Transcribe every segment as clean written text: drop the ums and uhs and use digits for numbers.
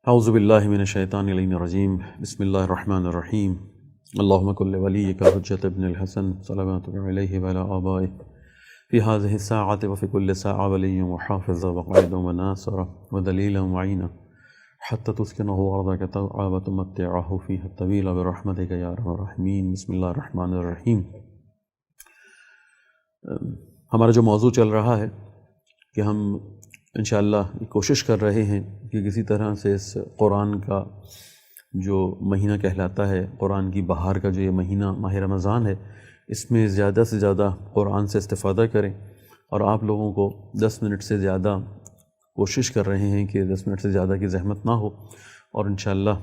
اعوذ باللہ من الشیطان الرجیم بسم اللہ الرحمن الرحیم اللہم کل ولیک حجۃ ابن الحسن صلوات علیہ وعلی آبائہ فی هذه الساعة وفی کل ساعة ولی وحافظ وقائد وناصر ودلیل وعین حتی تسکنہ ارضک طوعا وتمتعہ فیہ الطویل برحمتک یا ارحم الراحمین۔ بسم اللہ الرحمن الرحیم۔ ہمارا جو موضوع چل رہا ہے کہ ہم انشاءاللہ کوشش کر رہے ہیں کہ کسی طرح سے اس قرآن کا جو مہینہ کہلاتا ہے، قرآن کی بہار کا جو یہ مہینہ ماہ رمضان ہے، اس میں زیادہ سے زیادہ قرآن سے استفادہ کریں، اور آپ لوگوں کو 10 منٹ سے زیادہ کوشش کر رہے ہیں کہ 10 منٹ سے زیادہ کی زحمت نہ ہو، اور انشاءاللہ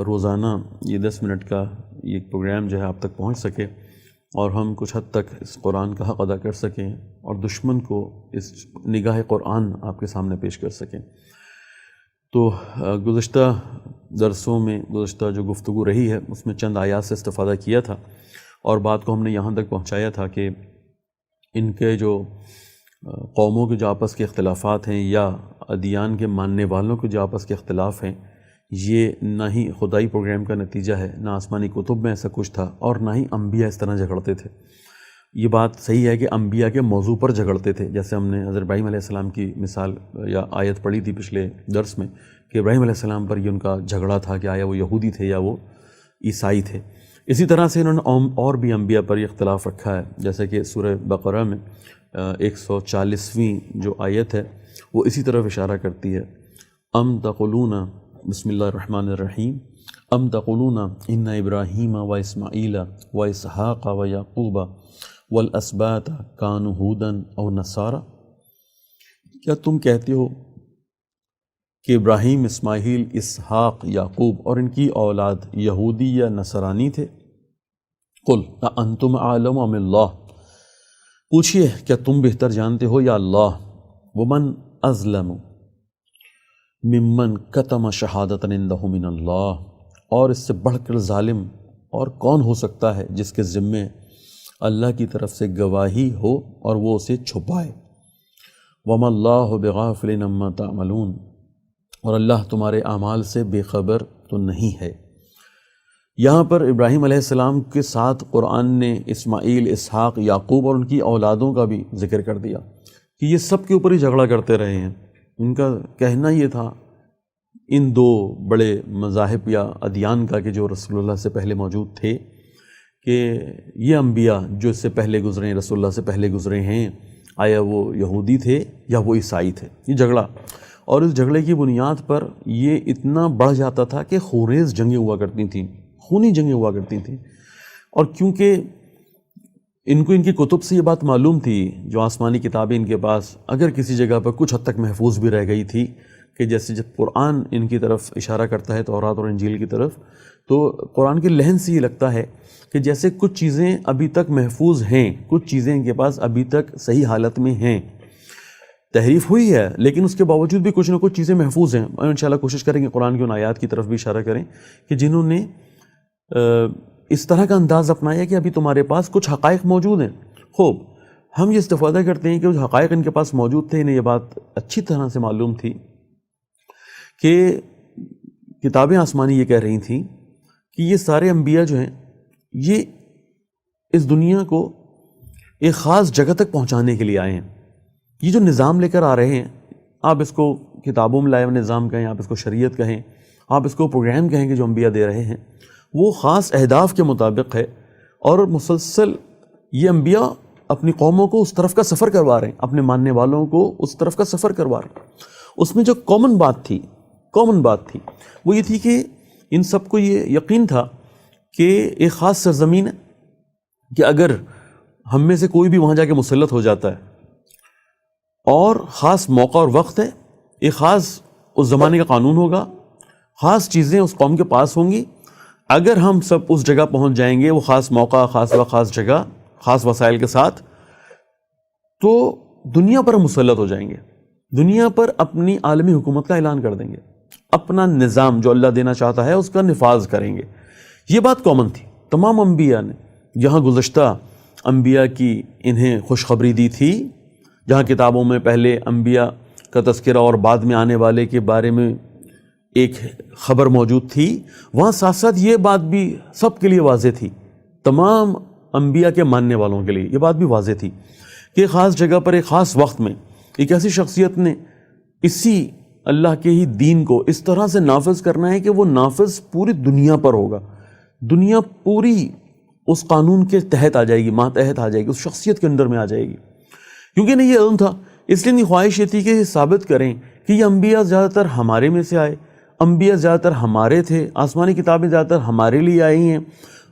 روزانہ یہ 10 منٹ کا یہ پروگرام جو ہے آپ تک پہنچ سکے، اور ہم کچھ حد تک اس قرآن کا حق ادا کر سکیں اور دشمن کو اس نگاہ قرآن آپ کے سامنے پیش کر سکیں۔ تو گزشتہ درسوں میں گزشتہ جو گفتگو رہی ہے اس میں چند آیات سے استفادہ کیا تھا، اور بات کو ہم نے یہاں تک پہنچایا تھا کہ ان کے جو قوموں کے جو آپس کے اختلافات ہیں یا ادیان کے ماننے والوں کے جو آپس کے اختلاف ہیں، یہ نہ ہی خدائی پروگرام کا نتیجہ ہے، نہ آسمانی کتب میں ایسا کچھ تھا، اور نہ ہی انبیاء اس طرح جھگڑتے تھے۔ یہ بات صحیح ہے کہ انبیاء کے موضوع پر جھگڑتے تھے، جیسے ہم نے حضرت ابراہیم علیہ السلام کی مثال یا آیت پڑھی تھی پچھلے درس میں کہ ابراہیم علیہ السلام پر یہ ان کا جھگڑا تھا کہ آیا وہ یہودی تھے یا وہ عیسائی تھے۔ اسی طرح سے انہوں نے اور بھی انبیاء پر یہ اختلاف رکھا ہے، جیسے کہ سورہ بقرہ میں 140ویں جو آیت ہے وہ اسی طرف اشارہ کرتی ہے، ام تقولون، بسم اللہ الرحمن الرحیم، ام تقولون ان ابراہیم و اسماعیل و اسحاق و یعقوب والاسباط کانوا ھودا او نصارا، کیا تم کہتے ہو کہ ابراہیم، اسماعیل، اسحاق، یعقوب اور ان کی اولاد یہودی یا نصرانی تھے؟ قل اانتم اعلم ام اللہ، پوچھئے کیا تم بہتر جانتے ہو یا اللہ؟ ومن اظلم ممن کتم شہادۃ عندہ من اللہ، اور اس سے بڑھ کر ظالم اور کون ہو سکتا ہے جس کے ذمے اللہ کی طرف سے گواہی ہو اور وہ اسے چھپائے۔ وما اللہ بغافل عما تعملون، اور اللہ تمہارے اعمال سے بے خبر تو نہیں ہے۔ یہاں پر ابراہیم علیہ السلام کے ساتھ قرآن نے اسماعیل، اسحاق، یعقوب اور ان کی اولادوں کا بھی ذکر کر دیا کہ یہ سب کے اوپر ہی جھگڑا کرتے رہے ہیں۔ ان کا کہنا یہ تھا ان دو بڑے مذاہب یا ادیان کا کہ جو رسول اللہ سے پہلے موجود تھے، کہ یہ انبیاء جو اس سے پہلے گزرے، رسول اللہ سے پہلے گزرے ہیں، آیا وہ یہودی تھے یا وہ عیسائی تھے؟ یہ جھگڑا، اور اس جھگڑے کی بنیاد پر یہ اتنا بڑھ جاتا تھا کہ خونریز جنگیں ہوا کرتی تھیں، خونی جنگیں ہوا کرتی تھیں۔ اور کیونکہ ان کو ان کی کتب سے یہ بات معلوم تھی، جو آسمانی کتابیں ان کے پاس اگر کسی جگہ پر کچھ حد تک محفوظ بھی رہ گئی تھی، کہ جیسے جب قرآن ان کی طرف اشارہ کرتا ہے، تورات اور انجیل کی طرف، تو قرآن کے لحن سے یہ لگتا ہے کہ جیسے کچھ چیزیں ابھی تک محفوظ ہیں، کچھ چیزیں ان کے پاس ابھی تک صحیح حالت میں ہیں، تحریف ہوئی ہے لیکن اس کے باوجود بھی کچھ نہ کچھ چیزیں محفوظ ہیں۔ اور انشاءاللہ کوشش کریں گے قرآن کی ان آیات کی طرف بھی اشارہ کریں کہ جنہوں نے اس طرح کا انداز اپنایا کہ ابھی تمہارے پاس کچھ حقائق موجود ہیں۔ خوب، ہم یہ استفادہ کرتے ہیں کہ جو حقائق ان کے پاس موجود تھے، انہیں یہ بات اچھی طرح سے معلوم تھی کہ کتابیں آسمانی یہ کہہ رہی تھیں کہ یہ سارے انبیاء جو ہیں یہ اس دنیا کو ایک خاص جگہ تک پہنچانے کے لیے آئے ہیں۔ یہ جو نظام لے کر آ رہے ہیں، آپ اس کو کتابوں میں لائے ہوئے نظام کہیں، آپ اس کو شریعت کہیں، آپ اس کو پروگرام کہیں کہ جو انبیاء دے رہے ہیں، وہ خاص اہداف کے مطابق ہے، اور مسلسل یہ انبیاء اپنی قوموں کو اس طرف کا سفر کروا رہے ہیں، اپنے ماننے والوں کو اس طرف کا سفر کروا رہے ہیں۔ اس میں جو کامن بات تھی وہ یہ تھی کہ ان سب کو یہ یقین تھا کہ ایک خاص سرزمین ہے، کہ اگر ہم میں سے کوئی بھی وہاں جا کے مسلط ہو جاتا ہے، اور خاص موقع اور وقت ہے، ایک خاص اس زمانے کا قانون ہوگا، خاص چیزیں اس قوم کے پاس ہوں گی، اگر ہم سب اس جگہ پہنچ جائیں گے، وہ خاص موقع، خاص وقت، خاص جگہ، خاص وسائل کے ساتھ، تو دنیا پر ہم مسلط ہو جائیں گے، دنیا پر اپنی عالمی حکومت کا اعلان کر دیں گے، اپنا نظام جو اللہ دینا چاہتا ہے اس کا نفاذ کریں گے۔ یہ بات کامن تھی تمام انبیاء نے، جہاں گزشتہ انبیاء کی انہیں خوشخبری دی تھی، جہاں کتابوں میں پہلے انبیاء کا تذکرہ اور بعد میں آنے والے کے بارے میں ایک خبر موجود تھی، وہاں ساتھ ساتھ یہ بات بھی سب کے لیے واضح تھی، تمام انبیاء کے ماننے والوں کے لیے یہ بات بھی واضح تھی کہ ایک خاص جگہ پر ایک خاص وقت میں ایک ایسی شخصیت نے اسی اللہ کے ہی دین کو اس طرح سے نافذ کرنا ہے کہ وہ نافذ پوری دنیا پر ہوگا، دنیا پوری اس قانون کے تحت آ جائے گی، ماتحت آ جائے گی، اس شخصیت کے اندر میں آ جائے گی۔ کیونکہ نہیں یہ علم تھا، اس لیے نہیں خواہش یہ تھی کہ یہ ثابت کریں کہ یہ انبیاء زیادہ تر ہمارے میں سے آئے، انبیاء زیادہ تر ہمارے تھے، آسمانی کتابیں زیادہ تر ہمارے لیے آئی ہیں،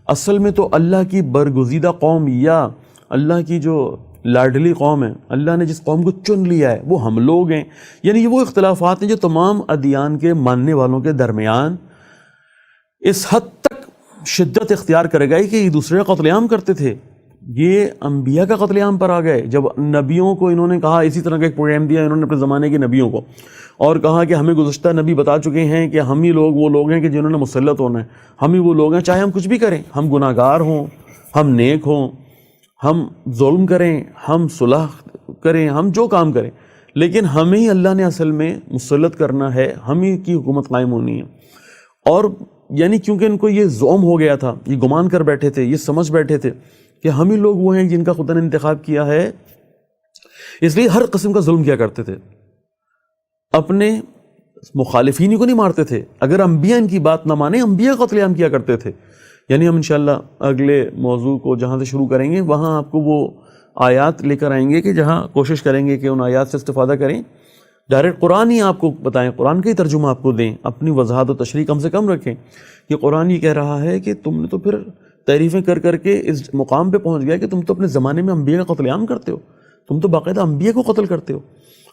اصل میں تو اللہ کی برگزیدہ قوم یا اللہ کی جو لاڈلی قوم ہے، اللہ نے جس قوم کو چن لیا ہے وہ ہم لوگ ہیں۔ یعنی یہ وہ اختلافات ہیں جو تمام ادیان کے ماننے والوں کے درمیان اس حد تک شدت اختیار کرے گا کہ ایک دوسرے کا قتل عام کرتے تھے۔ یہ انبیاء کا قتل عام پر آ گئے جب نبیوں کو انہوں نے کہا، اسی طرح کا ایک پروگرام دیا انہوں نے اپنے زمانے کے نبیوں کو، اور کہا کہ ہمیں گزشتہ نبی بتا چکے ہیں کہ ہم ہی لوگ وہ لوگ ہیں کہ جنہوں نے مسلط ہونا ہے، ہم ہی وہ لوگ ہیں چاہے ہم کچھ بھی کریں، ہم گناہ گار ہوں، ہم نیک ہوں، ہم ظلم کریں، ہم صلح کریں، ہم جو کام کریں، لیکن ہمیں ہی اللہ نے اصل میں مسلط کرنا ہے، ہم ہی کی حکومت قائم ہونی ہے۔ اور یعنی کیونکہ ان کو یہ زعم ہو گیا تھا، یہ گمان کر بیٹھے تھے، یہ سمجھ بیٹھے تھے کہ ہم ہی لوگ وہ ہیں جن کا خدا نے انتخاب کیا ہے، اس لیے ہر قسم کا ظلم کیا کرتے تھے، اپنے مخالفین کو نہیں مارتے تھے، اگر انبیاء ان کی بات نہ مانے انبیاء قتل عام کیا کرتے تھے۔ یعنی ہم انشاءاللہ اگلے موضوع کو جہاں سے شروع کریں گے وہاں آپ کو وہ آیات لے کر آئیں گے کہ جہاں کوشش کریں گے کہ ان آیات سے استفادہ کریں، ڈائریکٹ قرآن ہی آپ کو بتائیں، قرآن کا ہی ترجمہ آپ کو دیں، اپنی وضاحت و تشریح کم سے کم رکھیں کہ قرآن یہ کہہ رہا ہے کہ تم نے تو پھر تعریفیں کر کر کے اس مقام پہ پہنچ گیا کہ تم تو اپنے زمانے میں انبیاء کا قتل عام کرتے ہو، تم تو باقاعدہ انبیاء کو قتل کرتے ہو،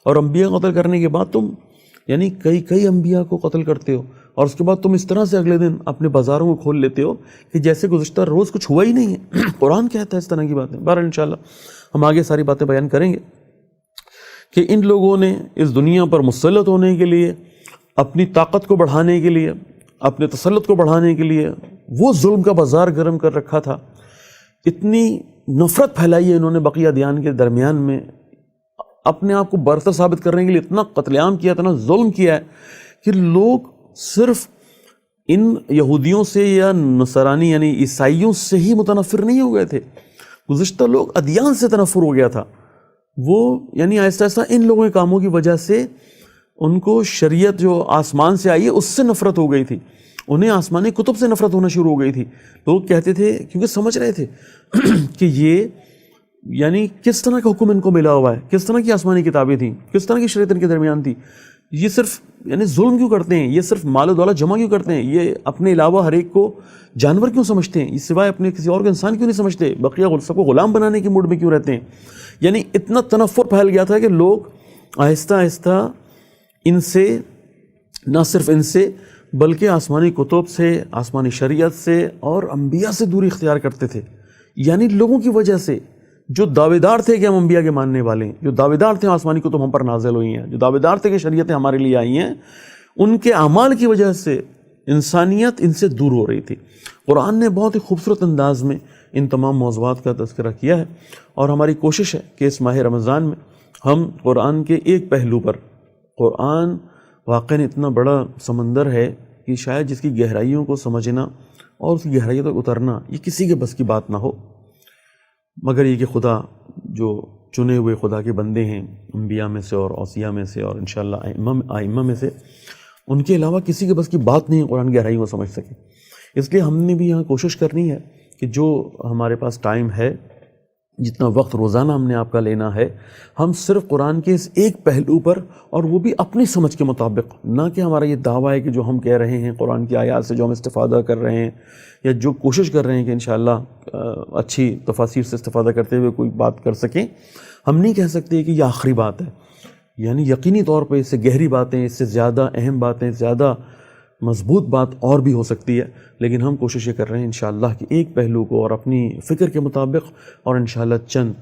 اور انبیاء کو قتل کرنے کے بعد تم یعنی کئی انبیاء کو قتل کرتے ہو، اور اس کے بعد تم اس طرح سے اگلے دن اپنے بازاروں کو کھول لیتے ہو کہ جیسے گزشتہ روز کچھ ہوا ہی نہیں ہے۔ قرآن کہتا ہے اس طرح کی باتیں۔ بہرحال انشاءاللہ ہم آگے ساری باتیں بیان کریں گے کہ ان لوگوں نے اس دنیا پر مسلط ہونے کے لیے، اپنی طاقت کو بڑھانے کے لیے، اپنے تسلط کو بڑھانے کے لیے وہ ظلم کا بازار گرم کر رکھا تھا، اتنی نفرت پھیلائی ہے انہوں نے بقیہ ادیان کے درمیان میں، اپنے آپ کو برتر ثابت کرنے کے لیے اتنا قتل عام کیا، اتنا ظلم کیا ہے کہ لوگ صرف ان یہودیوں سے یا نصرانی یعنی عیسائیوں سے ہی متنفر نہیں ہو گئے تھے، گزشتہ لوگ ادیان سے تنفر ہو گیا تھا۔ وہ یعنی آہستہ آہستہ ان لوگوں کے کاموں کی وجہ سے ان کو شریعت جو آسمان سے آئی ہے اس سے نفرت ہو گئی تھی، انہیں آسمانی کتب سے نفرت ہونا شروع ہو گئی تھی۔ لوگ کہتے تھے کیونکہ سمجھ رہے تھے کہ یہ یعنی کس طرح کا حکم ان کو ملا ہوا ہے، کس طرح کی آسمانی کتابیں تھیں، کس طرح کی شریعت ان کے درمیان تھی، یہ صرف یعنی ظلم کیوں کرتے ہیں، یہ صرف مال و دولت جمع کیوں کرتے ہیں، یہ اپنے علاوہ ہر ایک کو جانور کیوں سمجھتے ہیں، یہ سوائے اپنے کسی اور کو انسان کیوں نہیں سمجھتے، بقیہ سب کو غلام بنانے کے موڈ میں کیوں رہتے ہیں۔ یعنی اتنا تنفر پھیل گیا تھا کہ لوگ آہستہ آہستہ ان سے، نہ صرف ان سے بلکہ آسمانی کتب سے، آسمانی شریعت سے اور انبیاء سے دوری اختیار کرتے تھے۔ یعنی لوگوں کی وجہ سے جو دعوے دار تھے کہ ہم انبیاء کے ماننے والے ہیں، جو دعوے دار تھے آسمانی کتب ہم پر نازل ہوئی ہیں، جو دعوے دار تھے کہ شریعتیں ہمارے لیے آئی ہیں، ان کے اعمال کی وجہ سے انسانیت ان سے دور ہو رہی تھی۔ قرآن نے بہت ہی خوبصورت انداز میں ان تمام موضوعات کا تذکرہ کیا ہے، اور ہماری کوشش ہے کہ اس ماہ رمضان میں ہم قرآن کے ایک پہلو پر، قرآن واقعاً اتنا بڑا سمندر ہے کہ شاید جس کی گہرائیوں کو سمجھنا اور اس کی گہرائیوں تک اترنا یہ کسی کے بس کی بات نہ ہو، مگر یہ کہ خدا جو چنے ہوئے خدا کے بندے ہیں انبیاء میں سے اور اوصیاء میں سے اور انشاءاللہ ائمہ میں سے، ان کے علاوہ کسی کے بس کی بات نہیں ہے قرآن کی گہرائیوں کو سمجھ سکے۔ اس لیے ہم نے بھی یہاں کوشش کرنی ہے کہ جو ہمارے پاس ٹائم ہے، جتنا وقت روزانہ ہم نے آپ کا لینا ہے، ہم صرف قرآن کے اس ایک پہلو پر، اور وہ بھی اپنی سمجھ کے مطابق، نہ کہ ہمارا یہ دعویٰ ہے کہ جو ہم کہہ رہے ہیں قرآن کی آیات سے جو ہم استفادہ کر رہے ہیں یا جو کوشش کر رہے ہیں کہ انشاءاللہ اچھی تفاسیر سے استفادہ کرتے ہوئے کوئی بات کر سکیں، ہم نہیں کہہ سکتے کہ یہ آخری بات ہے۔ یعنی یقینی طور پہ اس سے گہری باتیں، اس سے زیادہ اہم باتیں، زیادہ مضبوط بات اور بھی ہو سکتی ہے، لیکن ہم کوشش یہ کر رہے ہیں انشاءاللہ کہ ایک پہلو کو اور اپنی فکر کے مطابق اور انشاءاللہ چند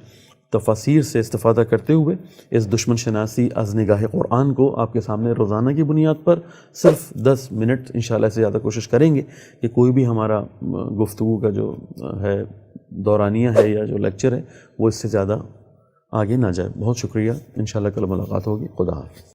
تفاسیر سے استفادہ کرتے ہوئے اس دشمن شناسی از نگاہ قرآن کو آپ کے سامنے روزانہ کی بنیاد پر صرف 10 منٹ انشاءاللہ سے زیادہ کوشش کریں گے کہ کوئی بھی ہمارا گفتگو کا جو ہے دورانیہ ہے یا جو لیکچر ہے وہ اس سے زیادہ آگے نہ جائے۔ بہت شکریہ، انشاءاللہ کل ملاقات ہوگی۔ خدا حافظ۔